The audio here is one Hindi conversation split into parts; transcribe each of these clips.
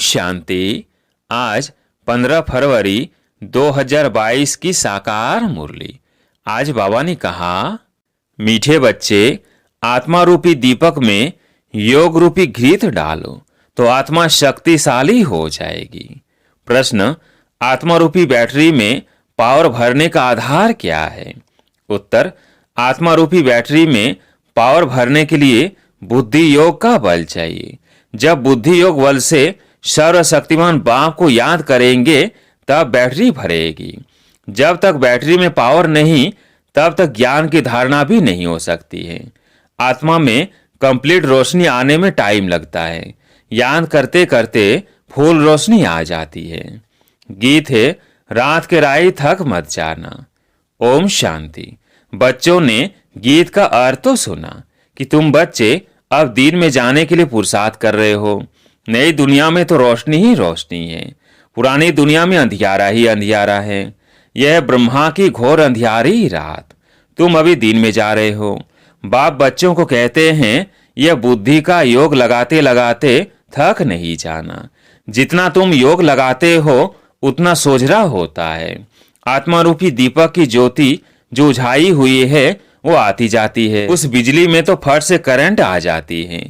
शांति। आज 15 फरवरी 2022 की साकार मुरली। आज बाबा ने कहा, मीठे बच्चे, आत्मा रूपी दीपक में योग रूपी घृत डालो तो आत्मा शक्तिशाली हो जाएगी। प्रश्न, आत्मा रूपी बैटरी में पावर भरने का आधार क्या है? उत्तर, आत्मा रूपी बैटरी में पावर भरने के लिए बुद्धि योग का बल चाहिए। जब बुद्धि योग बल से सर्वशक्तिमान बाप को याद करेंगे तब बैटरी भरेगी। जब तक बैटरी में पावर नहीं तब तक ज्ञान की धारणा भी नहीं हो सकती है। आत्मा में कंप्लीट रोशनी आने में टाइम लगता है। याद करते करते फुल रोशनी आ जाती है। गीत है, रात के राही थक मत जाना। ओम शांति। बच्चों ने गीत का अर्थ तो सुना कि तुम बच्चे अब दिन में जाने के लिए पुरुषार्थ कर रहे हो। नई दुनिया में तो रोशनी ही रोशनी है, पुरानी दुनिया में अंधियारा ही अंधियारा है। यह ब्रह्मा की घोर अंधियारी रात। तुम अभी दिन में जा रहे हो। बाप बच्चों को कहते हैं, यह बुद्धि का योग लगाते लगाते थक नहीं जाना। जितना तुम योग लगाते हो उतना सोझरा होता है। आत्मा रूपी दीपक की ज्योति जो उझाई हुई है वो आती जाती है। उस बिजली में तो फट से करंट आ जाती है,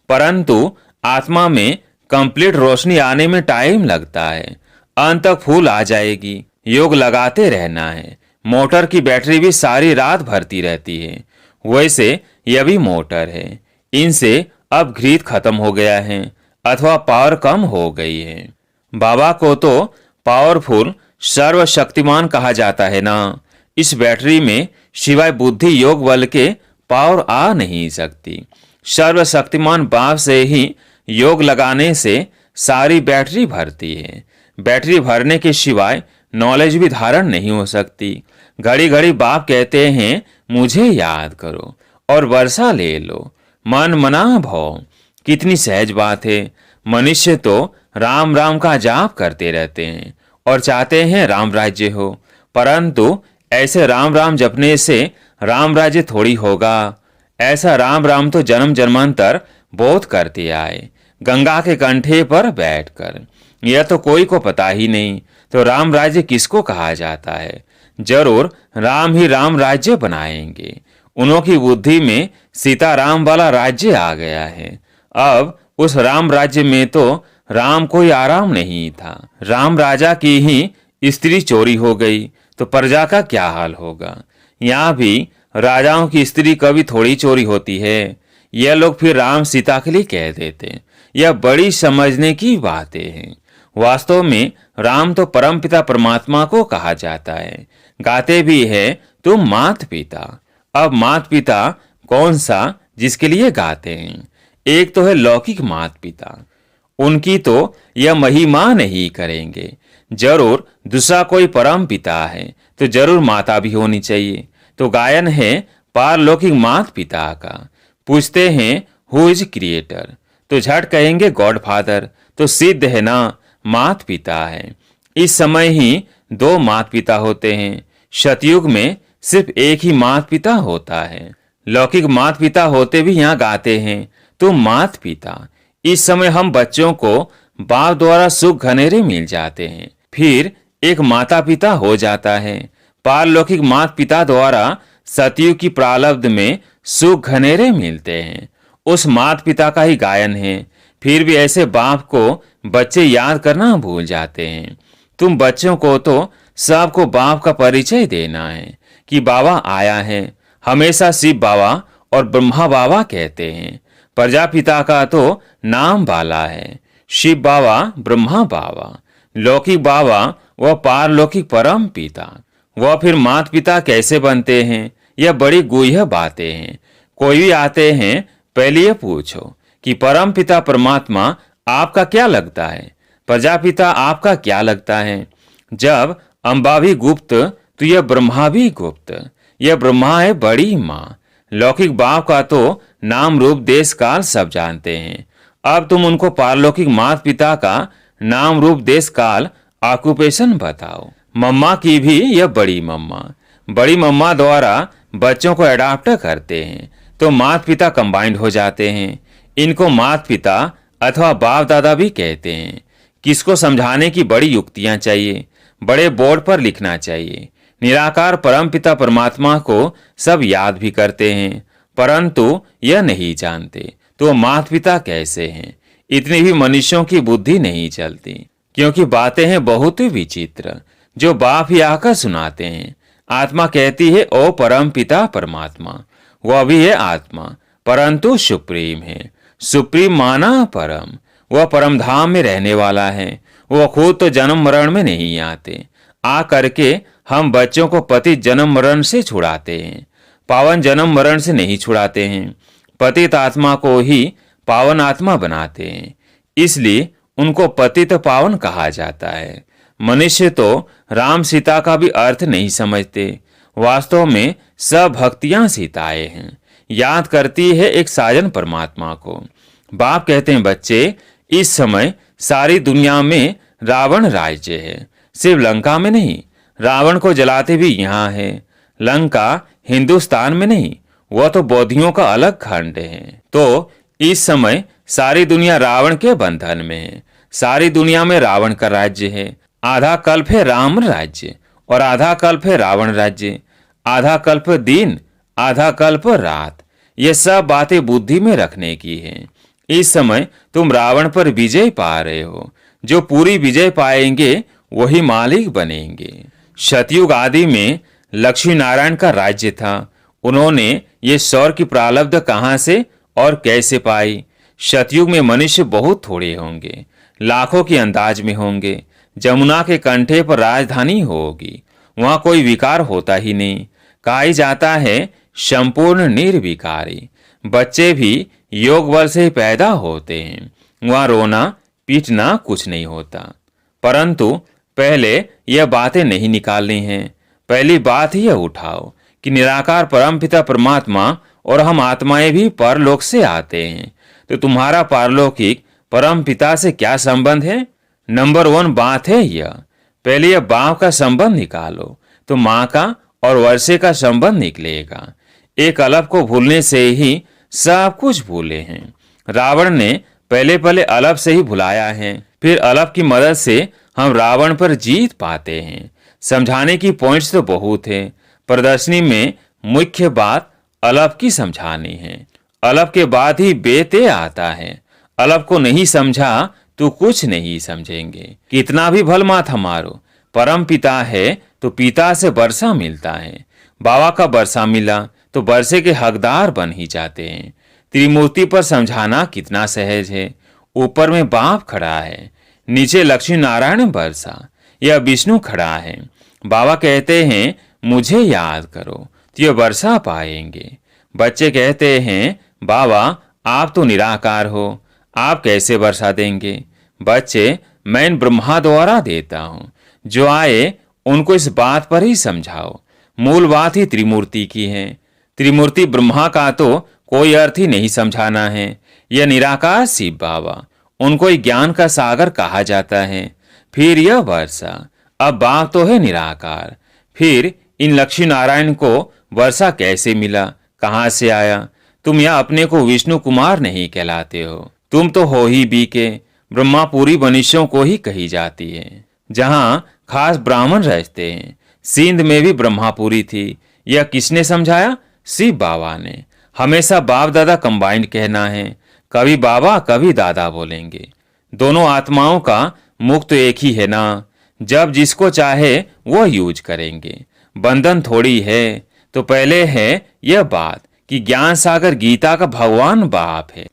परंतु आत्मा में कंप्लीट रोशनी आने में टाइम लगता है। अंत तक फूल आ जाएगी। योग लगाते रहना है। मोटर की बैटरी भी सारी रात भरती रहती है, वैसे यह भी मोटर है। इनसे अब घृत खत्म हो गया है अथवा पावर कम हो गई है। बाबा को तो पावरफुल सर्वशक्तिमान कहा जाता है ना। इस बैटरी में सिवाय बुद्धि योग बल के पावर आ नहीं सकती। सर्वशक्तिमान बाप से ही योग लगाने से सारी बैटरी भरती है। बैटरी भरने के सिवाय नॉलेज भी धारण नहीं हो सकती। घड़ी घड़ी बाप कहते हैं, मुझे याद करो और वर्षा ले लो। मन मना भव, कितनी सहज बात है। मनुष्य तो राम राम का जाप करते रहते हैं और चाहते हैं राम राज्य हो, परंतु ऐसे राम राम जपने से राम राज्य थोड़ी होगा। ऐसा राम राम तो जन्म जन्मांतर बोध करते आए, गंगा के कंठे पर बैठकर। यह तो कोई को पता ही नहीं, तो राम राज्य किसको कहा जाता है? जरूर राम ही राम राज्य बनाएंगे। उन्होंने बुद्धि में सीताराम वाला राज्य आ गया है। अब उस राम राज्य में तो राम कोई आराम नहीं था। राम राजा की ही स्त्री चोरी हो गई तो प्रजा का क्या हाल होगा? यहाँ भी राजाओं की स्त्री कभी थोड़ी चोरी होती है। यह लोग फिर राम सीता के लिए कह देते। यह बड़ी समझने की बातें हैं। वास्तव में राम तो परमपिता परमात्मा को कहा जाता है। गाते भी है, तुम मात पिता। अब मात पिता कौन सा जिसके लिए गाते हैं? एक तो है लौकिक मात पिता, उनकी तो यह महिमा नहीं करेंगे। जरूर दूसरा कोई परम पिता है तो जरूर माता भी होनी चाहिए। तो गायन है पारलौकिक मात पिता का। पूछते हैं, हु इज क्रिएटर? तो झट कहेंगे गॉड फादर। तो सिद्ध है ना, मात पिता है। इस समय ही दो मात पिता होते हैं। सतयुग में सिर्फ एक ही मात पिता होता है। लौकिक मात पिता होते भी यहाँ गाते हैं, तुम मात पिता। इस समय हम बच्चों को बाप द्वारा सुख घनेरे मिल जाते हैं, फिर एक माता पिता हो जाता है। पारलौकिक मात पिता द्वारा सतयुग की प्रारब्ध में सुख घनेरे मिलते हैं। उस मात पिता का ही गायन है। फिर भी ऐसे बाप को बच्चे याद करना भूल जाते हैं। तुम बच्चों को तो सबको बाप का परिचय देना है कि बाबा आया है। हमेशा शिव बाबा और ब्रह्मा बाबा कहते हैं। प्रजापिता का तो नाम बाला है, शिव बाबा, ब्रह्मा बाबा। लौकिक बाबा व पारलौकिक परम पिता। वह फिर मात पिता कैसे बनते हैं? यह बड़ी गुह्य बातें हैं। कोई भी आते हैं, पहले ये पूछो कि परम पिता परमात्मा आपका क्या लगता है? प्रजापिता आपका क्या लगता है? जब अम्बा भी गुप्त तो यह ब्रह्मा भी गुप्त। यह ब्रह्मा है बड़ी माँ। लौकिक बाप का तो नाम रूप देश काल सब जानते हैं। अब तुम उनको पारलौकिक मात पिता का नाम रूप देश काल ऑक्यूपेशन बताओ। मम्मा की भी यह बड़ी मम्मा। बड़ी मम्मा द्वारा बच्चों को अडॉप्ट करते हैं तो मात पिता कंबाइंड हो जाते हैं। इनको मात पिता अथवा बाप दादा भी कहते हैं। किसको समझाने की बड़ी युक्तियां चाहिए, बड़े बोर्ड पर लिखना चाहिए। निराकार परमपिता परमात्मा को सब याद भी करते हैं, परंतु यह नहीं जानते तो माता पिता कैसे हैं। इतनी भी मनुष्यों की बुद्धि नहीं चलती, क्योंकि बातें हैं बहुत ही विचित्र जो बाप ही आकर सुनाते हैं। आत्मा कहती है ओ परम पिता परमात्मा, वह भी है आत्मा, परंतु सुप्रीम है। सुप्रीम माना परम, वह परम धाम में रहने वाला है। वह खुद तो जन्म मरण में नहीं आते, आ करके हम बच्चों को पतित जन्म मरण से छुड़ाते हैं, पावन जन्म मरण से नहीं छुड़ाते हैं। पतित आत्मा को ही पावन आत्मा बनाते हैं, इसलिए उनको पतित पावन कहा जाता है। मनुष्य तो राम सीता का भी अर्थ नहीं समझते। वास्तव में सब भक्तियां सीताएं हैं, याद करती है एक साजन परमात्मा को। बाप कहते हैं बच्चे, इस समय सारी दुनिया में रावण राज्य है, सिर्फ लंका में नहीं। रावण को जलाते भी यहाँ है। लंका हिंदुस्तान में नहीं, वह तो बौद्धियों का अलग खंड है। तो इस समय सारी दुनिया रावण के बंधन में है। सारी दुनिया में रावण का राज्य है। आधा कल्प है राम राज्य और आधा कल्प है रावण राज्य। आधा कल्प दिन, आधा कल्प रात। ये सब बातें बुद्धि में रखने की हैं। इस समय तुम रावण पर विजय पा रहे हो। जो पूरी विजय पाएंगे वही मालिक बनेंगे। सतयुग आदि में लक्ष्मी नारायण का राज्य था। उन्होंने ये सौर की प्रारब्ध कहाँ से और कैसे पाई? सतयुग में मनुष्य बहुत थोड़े होंगे, लाखों के अंदाज में होंगे। जमुना के कंठे पर राजधानी होगी, वहां कोई विकार होता ही नहीं। कहा जाता है संपूर्ण निर्विकारी। बच्चे भी योग बल से पैदा होते हैं, वहां रोना पीटना कुछ नहीं होता। परंतु पहले यह बातें नहीं निकालनी हैं। पहली बात यह उठाओ कि निराकार परमपिता परमात्मा और हम आत्माएं भी परलोक से आते हैं। तो तुम्हारा पारलौकिक परम पिता से क्या संबंध है? नंबर 1 बात है यह। पहले यह बाप का संबंध निकालो तो माँ का और वर्षे का संबंध निकलेगा। एक अलग को भूलने से ही सब कुछ भूले हैं। रावण ने पहले अलग से ही भुलाया है, फिर अलग की मदद से हम रावण पर जीत पाते हैं। समझाने की पॉइंट्स तो बहुत है। प्रदर्शनी में मुख्य बात अलग की समझानी है। अलग के बाद ही बेते आता है। अलग को नहीं समझा तो कुछ नहीं समझेंगे। कितना भी भल माथा मारो, परम पिता है तो पिता से वर्षा मिलता है। बाबा का वर्षा मिला तो वर्षे के हकदार बन ही जाते हैं। त्रिमूर्ति पर समझाना कितना सहज है। ऊपर में बाप खड़ा है, नीचे लक्ष्मी नारायण वर्षा, यह विष्णु खड़ा है। बाबा कहते हैं मुझे याद करो तो यह वर्षा पाएंगे। बच्चे कहते हैं बाबा आप तो निराकार हो, आप कैसे वर्षा देंगे? बच्चे, मैं इन ब्रह्मा द्वारा देता हूँ, जो आए उनको इस बात पर ही समझाओ। मूल बात ही त्रिमूर्ति की है। त्रिमूर्ति ब्रह्मा का तो कोई अर्थ ही नहीं समझाना है। यह निराकार शिव बाबा, उनको ही ज्ञान का सागर कहा जाता है। फिर यह वर्षा, अब बाप तो है निराकार। फिर इन लक्ष्मी नारायण को वर्षा कैसे मिला, कहाँ से आया? तुम यह अपने को विष्णु कुमार नहीं कहलाते हो, तुम तो हो ही बीके। ब्रह्मापुरी मनुष्यों को ही कही जाती है, जहाँ खास ब्राह्मण रहते हैं। सिंध में भी ब्रह्मापुरी थी। यह किसने समझाया? शिव बाबा ने। हमेशा बाप दादा कंबाइंड कहना है, कभी बाबा कभी दादा बोलेंगे। दोनों आत्माओं का मुख तो एक ही है ना। जब जिसको चाहे वो यूज करेंगे, बंधन थोड़ी है। तो पहले है यह बात कि ज्ञान सागर गीता का भगवान बाप है।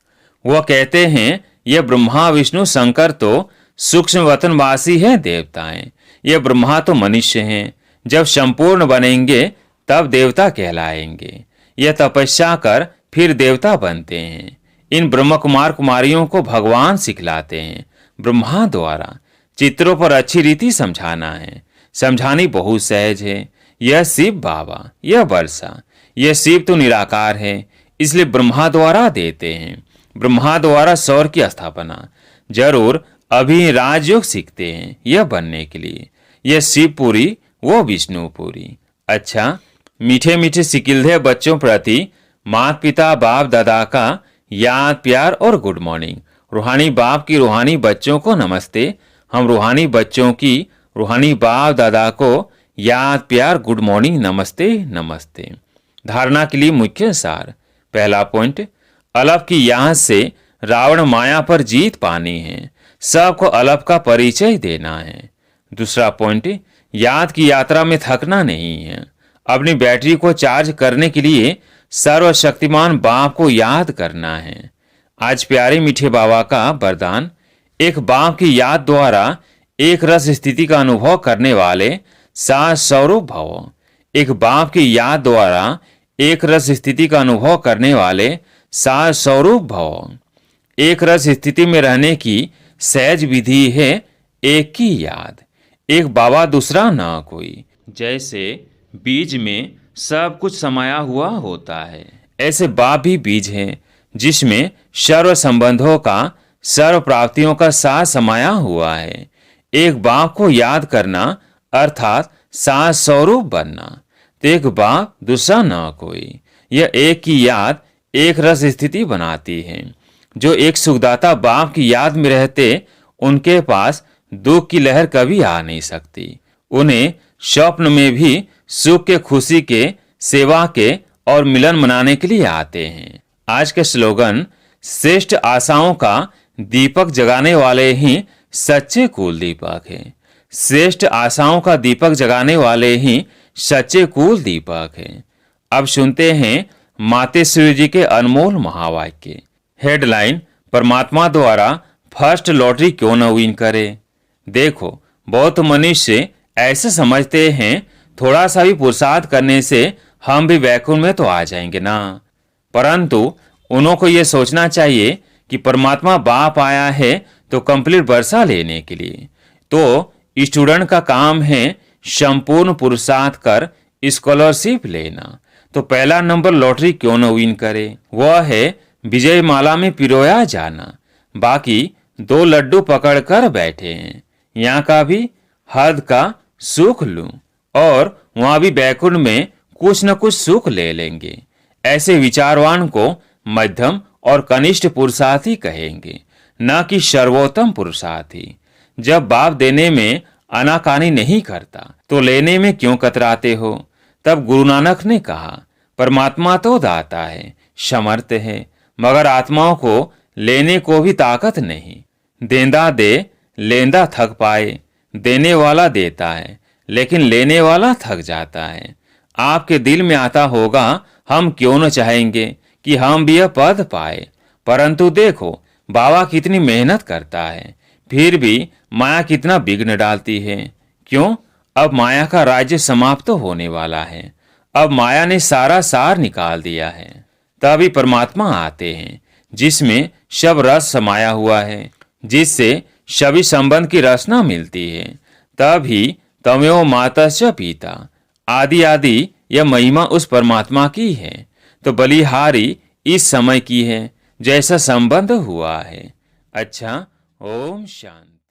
वह कहते हैं यह ब्रह्मा विष्णु शंकर तो सूक्ष्म वतनवासी है देवताएं, यह ब्रह्मा तो मनुष्य हैं। जब संपूर्ण बनेंगे तब देवता कहलाएंगे। यह तपस्या कर फिर देवता बनते हैं। इन ब्रह्म कुमार कुमारियों को भगवान सिखलाते हैं ब्रह्मा द्वारा। चित्रों पर अच्छी रीति समझाना है, समझानी बहुत सहज है। यह शिव बाबा, यह वर्षा, यह शिव तो निराकार है, इसलिए ब्रह्मा द्वारा देते हैं। ब्रह्मा द्वारा सौर की स्थापना। जरूर अभी राजयोग सीखते हैं यह बनने के लिए। यह शिवपुरी, वो विष्णुपुरी। अच्छा, मीठे मीठे सिकिलधे बच्चों प्रति माता पिता बाप दादा का याद प्यार और गुड मॉर्निंग। रूहानी बाप की रूहानी बच्चों को नमस्ते। हम रूहानी बच्चों की रूहानी बाप दादा को याद प्यार गुड मॉर्निंग नमस्ते नमस्ते। धारणा के लिए मुख्य सार। पहला पॉइंट, अलफ की याद से रावण माया पर जीत पानी है, सबको अलफ का परिचय देना है। दूसरा पॉइंट, याद की यात्रा में थकना नहीं है, अपनी बैटरी को चार्ज करने के लिए सर्वशक्तिमान बाप को याद करना है। आज प्यारे मीठे बाबा का वरदान, एक बाप की याद द्वारा एक रस स्थिति का अनुभव करने वाले सात स्वरूप भव। एक बाप की याद द्वारा एक रस स्थिति का अनुभव करने वाले सात स्वरूप भव। एक रस स्थिति में रहने की सहज विधि है एक की याद, एक बाबा दूसरा ना कोई। जैसे बीज में सब कुछ समाया हुआ होता है, ऐसे बाप भी बीज है जिसमें सर्व संबंधों का, सर्व प्राप्तियों का साथ समाया हुआ है। एक बाप को याद करना अर्थात सात स्वरूप बनना। तो एक बाप दूसरा ना कोई, यह एक की याद एक रस स्थिति बनाती है। जो एक सुखदाता बाप की याद में रहते, उनके पास दुख की लहर कभी आ नहीं सकती। उन्हें स्वप्न में भी सुख के, खुशी के, सेवा के और मिलन मनाने के लिए आते हैं। आज के स्लोगन, श्रेष्ठ आशाओं का दीपक जगाने वाले ही सच्चे कुल दीपक हैं। श्रेष्ठ आशाओं का दीपक जगाने वाले ही सच्चे कुल दीपक हैं। अब सुनते हैं मातेश्वरी जी के अनमोल महावाक्य। हेडलाइन, परमात्मा द्वारा फर्स्ट लॉटरी क्यों न विन करे। देखो, बहुत मनुष्य ऐसे समझते हैं थोड़ा सा भी पुरुषार्थ करने से हम भी वैकुंठ में तो आ जाएंगे ना, परंतु उन्हों को यह सोचना चाहिए कि परमात्मा बाप आया है तो कंप्लीट वर्षा लेने के लिए। तो स्टूडेंट का काम है संपूर्ण पुरुषार्थ कर स्कॉलरशिप लेना। तो पहला नंबर लॉटरी क्यों न विन करे, वह है विजय माला में पिरोया जाना। बाकी दो लड्डू पकड़कर बैठे हैं, यहाँ का भी हद का सुख लूं और वहां भी बैकुंठ में कुछ न कुछ सुख ले लेंगे। ऐसे विचारवान को मध्यम और कनिष्ठ पुरुषार्थी कहेंगे, न कि सर्वोत्तम पुरुषार्थी। जब बाप देने में आनाकानी नहीं करता तो लेने में क्यों कतराते हो। तब गुरु नानक ने कहा, परमात्मा तो दाता है, समर्थ है, मगर आत्माओं को लेने को भी ताकत नहीं। देंदा दे लेंदा थक पाए, देने वाला देता है लेकिन लेने वाला थक जाता है। आपके दिल में आता होगा, हम क्यों न चाहेंगे कि हम भी यह पद पाए, परंतु देखो बाबा कितनी मेहनत करता है, फिर भी माया कितना विघ्न डालती है। क्यों? अब माया का राज्य समाप्त होने वाला है। अब माया ने सारा सार निकाल दिया है। तभी परमात्मा आते हैं जिसमें सब रस समाया हुआ है, जिससे सभी संबंध की रचना मिलती है। तभी तमेव मातस्य पिता, आदि आदि यह महिमा उस परमात्मा की है। तो बलिहारी इस समय की है जैसा संबंध हुआ है। अच्छा, ओम शांति।